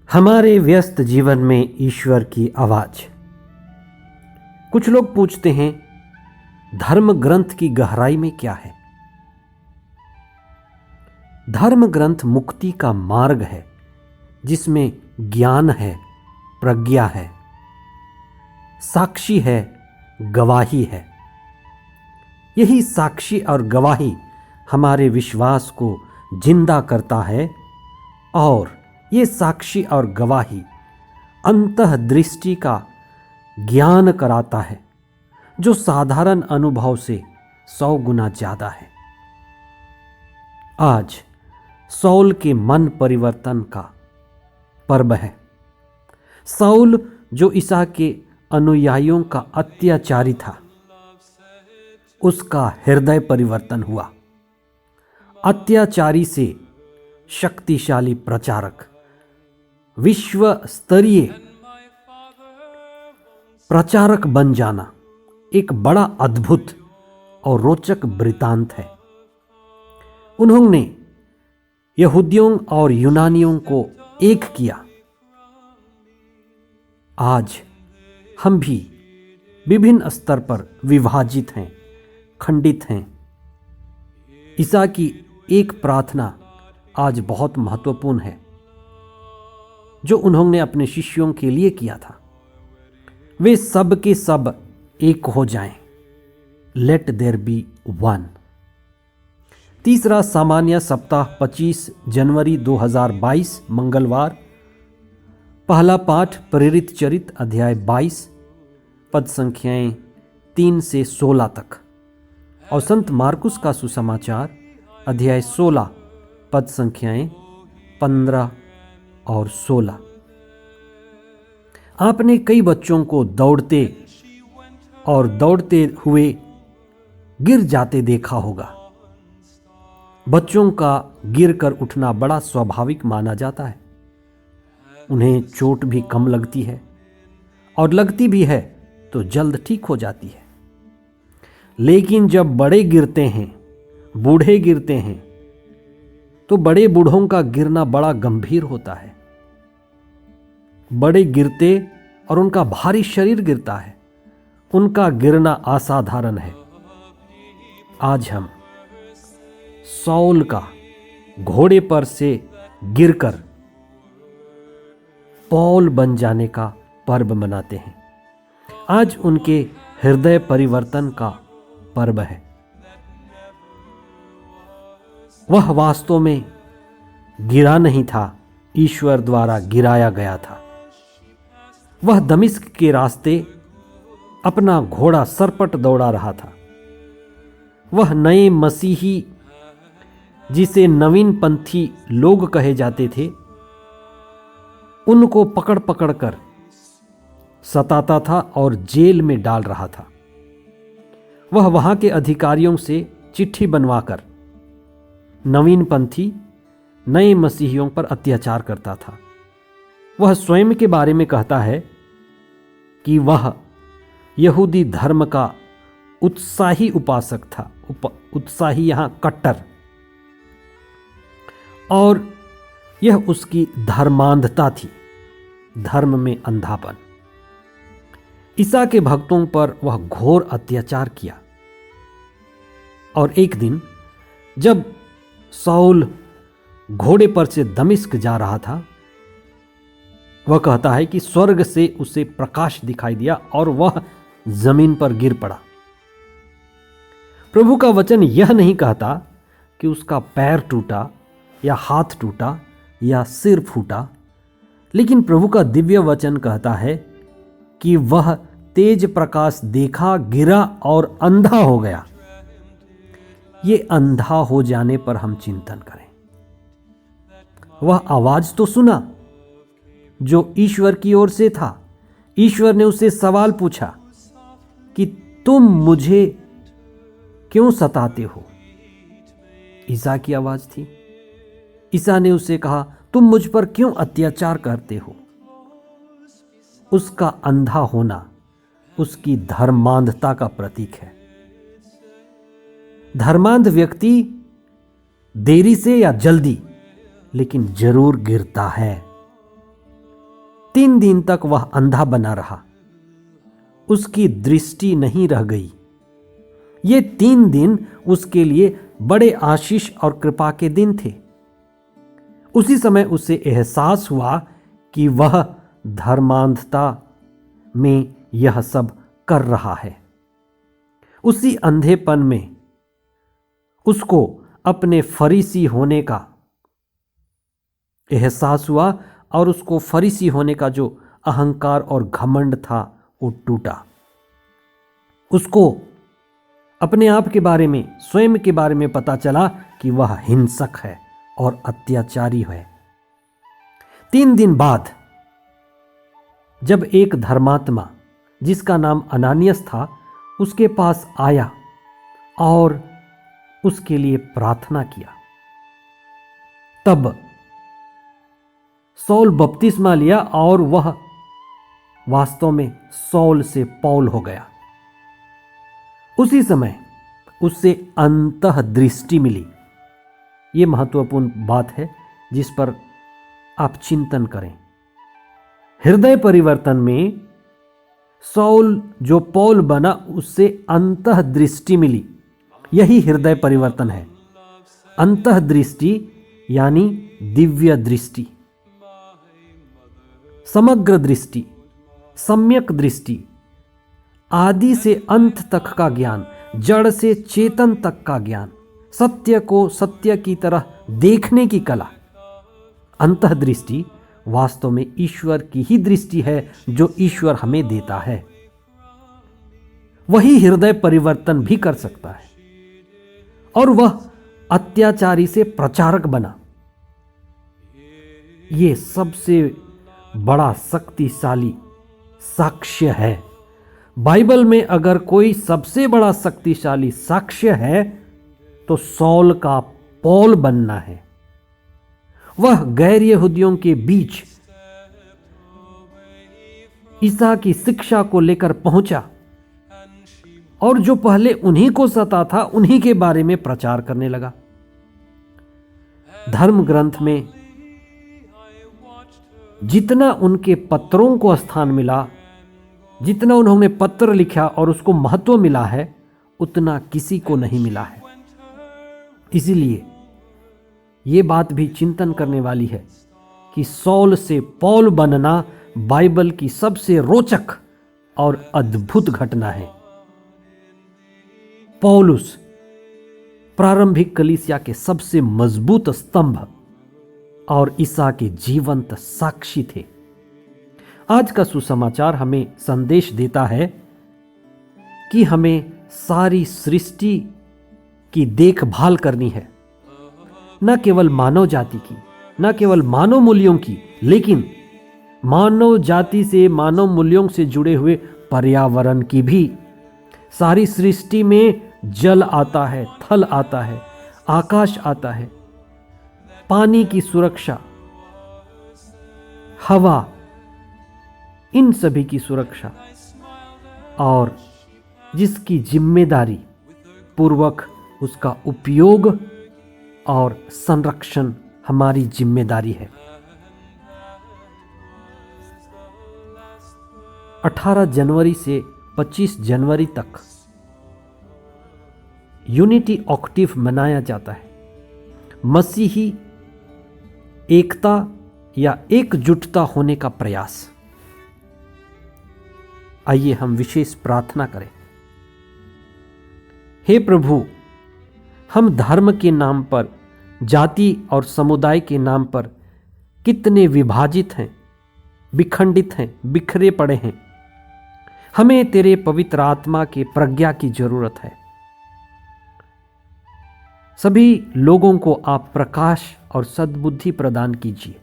हमारे व्यस्त जीवन में ईश्वर की आवाज। कुछ लोग पूछते हैं, धर्म ग्रंथ की गहराई में क्या है? धर्म ग्रंथ मुक्ति का मार्ग है, जिसमें ज्ञान है, प्रज्ञा है, साक्षी है, गवाही है। यही साक्षी और गवाही हमारे विश्वास को जिंदा करता है और ये साक्षी और गवाही अंतःदृष्टि का ज्ञान कराता है, जो साधारण अनुभव से 100 गुना ज्यादा है। आज सौल के मन परिवर्तन का पर्व है। सौल जो ईसा के अनुयायियों का अत्याचारी था, उसका हृदय परिवर्तन हुआ। अत्याचारी से शक्तिशाली प्रचारक, विश्व स्तरीय प्रचारक बन जाना एक बड़ा अद्भुत और रोचक वृतांत है। उन्होंने यहूदियों और यूनानियों को एक किया। आज हम भी विभिन्न स्तर पर विभाजित हैं, खंडित हैं। ईसा की एक प्रार्थना आज बहुत महत्वपूर्ण है, जो उन्होंने अपने शिष्यों के लिए किया था। वे सब के सब एक हो जाएं। Let there be one. तीसरा सामान्य सप्ताह 25 जनवरी 2022 मंगलवार। पहला पाठ प्रेरित चरित अध्याय 22 पद संख्याएं 3 से 16 तक और संत मार्कुस का सुसमाचार अध्याय 16 पद संख्याएं 15 और 16। आपने कई बच्चों को दौड़ते हुए गिर जाते देखा होगा। बच्चों का गिरकर उठना बड़ा स्वाभाविक माना जाता है। उन्हें चोट भी कम लगती है और लगती भी है तो जल्द ठीक हो जाती है। लेकिन जब बड़े गिरते हैं, बूढ़े गिरते हैं, तो बड़े बूढ़ों का गिरना बड़ा गंभीर होता है। बड़े गिरते और उनका भारी शरीर गिरता है। उनका गिरना असाधारण है। आज हम सौल का घोड़े पर से गिरकर पौल बन जाने का पर्व मनाते हैं। आज उनके हृदय परिवर्तन का पर्व है। वह वास्तव में गिरा नहीं था, ईश्वर द्वारा गिराया गया था। वह दमिश्क के रास्ते अपना घोड़ा सरपट दौड़ा रहा था। वह नए मसीही, जिसे नवीन पंथी लोग कहे जाते थे, उनको पकड़ पकड़ कर सताता था और जेल में डाल रहा था। वह वहां के अधिकारियों से चिट्ठी बनवाकर नवीन पंथी, नए मसीहियों पर अत्याचार करता था। वह स्वयं के बारे में कहता है कि वह यहूदी धर्म का उत्साही उपासक था। उत्साही यहां कट्टर, और यह उसकी धर्मांधता थी, धर्म में अंधापन। ईसा के भक्तों पर वह घोर अत्याचार किया। और एक दिन जब सौल घोड़े पर से दमिश्क जा रहा था, वह कहता है कि स्वर्ग से उसे प्रकाश दिखाई दिया और वह जमीन पर गिर पड़ा। प्रभु का वचन यह नहीं कहता कि उसका पैर टूटा या हाथ टूटा या सिर फूटा, लेकिन प्रभु का दिव्य वचन कहता है कि वह तेज प्रकाश देखा, गिरा और अंधा हो गया। ये अंधा हो जाने पर हम चिंतन करें। वह आवाज तो सुना जो ईश्वर की ओर से था। ईश्वर ने उससे सवाल पूछा कि तुम मुझे क्यों सताते हो? ईसा की आवाज थी। ईसा ने उससे कहा, तुम मुझ पर क्यों अत्याचार करते हो? उसका अंधा होना उसकी धर्मांधता का प्रतीक है। धर्मांध व्यक्ति देरी से या जल्दी लेकिन जरूर गिरता है। 3 दिन तक वह अंधा बना रहा, उसकी दृष्टि नहीं रह गई। ये 3 दिन उसके लिए बड़े आशीष और कृपा के दिन थे। उसी समय उसे एहसास हुआ कि वह धर्मांधता में यह सब कर रहा है। उसी अंधेपन में उसको अपने फरीसी होने का एहसास हुआ और उसको फरीसी होने का जो अहंकार और घमंड था वो टूटा। उसको अपने आप के बारे में, स्वयं के बारे में पता चला कि वह हिंसक है और अत्याचारी है। 3 दिन बाद जब एक धर्मात्मा जिसका नाम अनानियस था उसके पास आया और उसके लिए प्रार्थना किया, तब सौल बपतिस्मा लिया और वह वास्तव में सौल से पौल हो गया। उसी समय उससे अंतःदृष्टि मिली। यह महत्वपूर्ण बात है जिस पर आप चिंतन करें। हृदय परिवर्तन में सौल जो पौल बना उससे अंतःदृष्टि मिली। यही हृदय परिवर्तन है। अंतःदृष्टि यानी दिव्य दृष्टि, समग्र दृष्टि, सम्यक दृष्टि, आदि से अंत तक का ज्ञान, जड़ से चेतन तक का ज्ञान, सत्य को सत्य की तरह देखने की कला। अंतःदृष्टि वास्तव में ईश्वर की ही दृष्टि है जो ईश्वर हमें देता है। वही हृदय परिवर्तन भी कर सकता है। और वह अत्याचारी से प्रचारक बना। यह सबसे बड़ा शक्तिशाली साक्ष्य है। बाइबल में अगर कोई सबसे बड़ा शक्तिशाली साक्ष्य है तो सौल का पौल बनना है। वह गैर यहूदियों के बीच ईसा की शिक्षा को लेकर पहुंचा और जो पहले उन्हीं को सता था उन्हीं के बारे में प्रचार करने लगा। धर्म ग्रंथ में जितना उनके पत्रों को स्थान मिला, जितना उन्होंने पत्र लिखा और उसको महत्व मिला है, उतना किसी को नहीं मिला है। इसीलिए ये बात भी चिंतन करने वाली है कि सौल से पौल बनना बाइबल की सबसे रोचक और अद्भुत घटना है। पौलुस प्रारंभिक कलीसिया के सबसे मजबूत स्तंभ और ईसा के जीवंत साक्षी थे। आज का सुसमाचार हमें संदेश देता है कि हमें सारी सृष्टि की देखभाल करनी है, न केवल मानव जाति की, न केवल मानव मूल्यों की, लेकिन मानव जाति से, मानव मूल्यों से जुड़े हुए पर्यावरण की भी। सारी सृष्टि में जल आता है, थल आता है, आकाश आता है, पानी की सुरक्षा, हवा, इन सभी की सुरक्षा और जिसकी जिम्मेदारी पूर्वक उसका उपयोग और संरक्षण हमारी जिम्मेदारी है। 18 जनवरी से 25 जनवरी तक यूनिटी ऑक्टिव मनाया जाता है। मसीही एकता या एकजुटता होने का प्रयास। आइए हम विशेष प्रार्थना करें। हे प्रभु, हम धर्म के नाम पर, जाति और समुदाय के नाम पर कितने विभाजित हैं, विखंडित हैं, बिखरे पड़े हैं। हमें तेरे पवित्र आत्मा के प्रज्ञा की जरूरत है। सभी लोगों को आप प्रकाश और सद्बुद्धि प्रदान कीजिए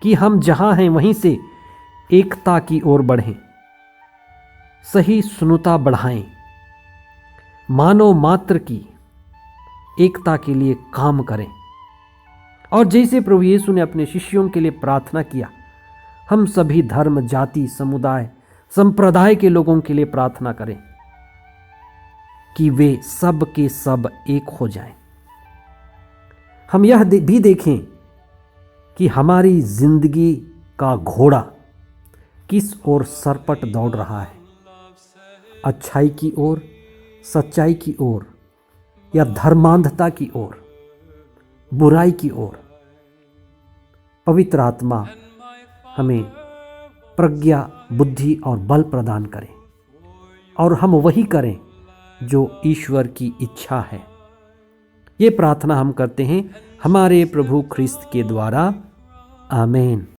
कि हम जहां हैं वहीं से एकता की ओर बढ़ें, सही सुनुता बढ़ाएं, मानव मात्र की एकता के लिए काम करें। और जैसे प्रभु यीशु ने अपने शिष्यों के लिए प्रार्थना किया, हम सभी धर्म, जाति, समुदाय, संप्रदाय के लोगों के लिए प्रार्थना करें कि वे सब के सब एक हो जाएं। हम यह भी देखें कि हमारी जिंदगी का घोड़ा किस ओर सरपट दौड़ रहा है, अच्छाई की ओर, सच्चाई की ओर या धर्मांधता की ओर, बुराई की ओर। पवित्र आत्मा हमें प्रज्ञा, बुद्धि और बल प्रदान करे और हम वही करें जो ईश्वर की इच्छा है। ये प्रार्थना हम करते हैं हमारे प्रभु ख्रिस्त के द्वारा। आमीन।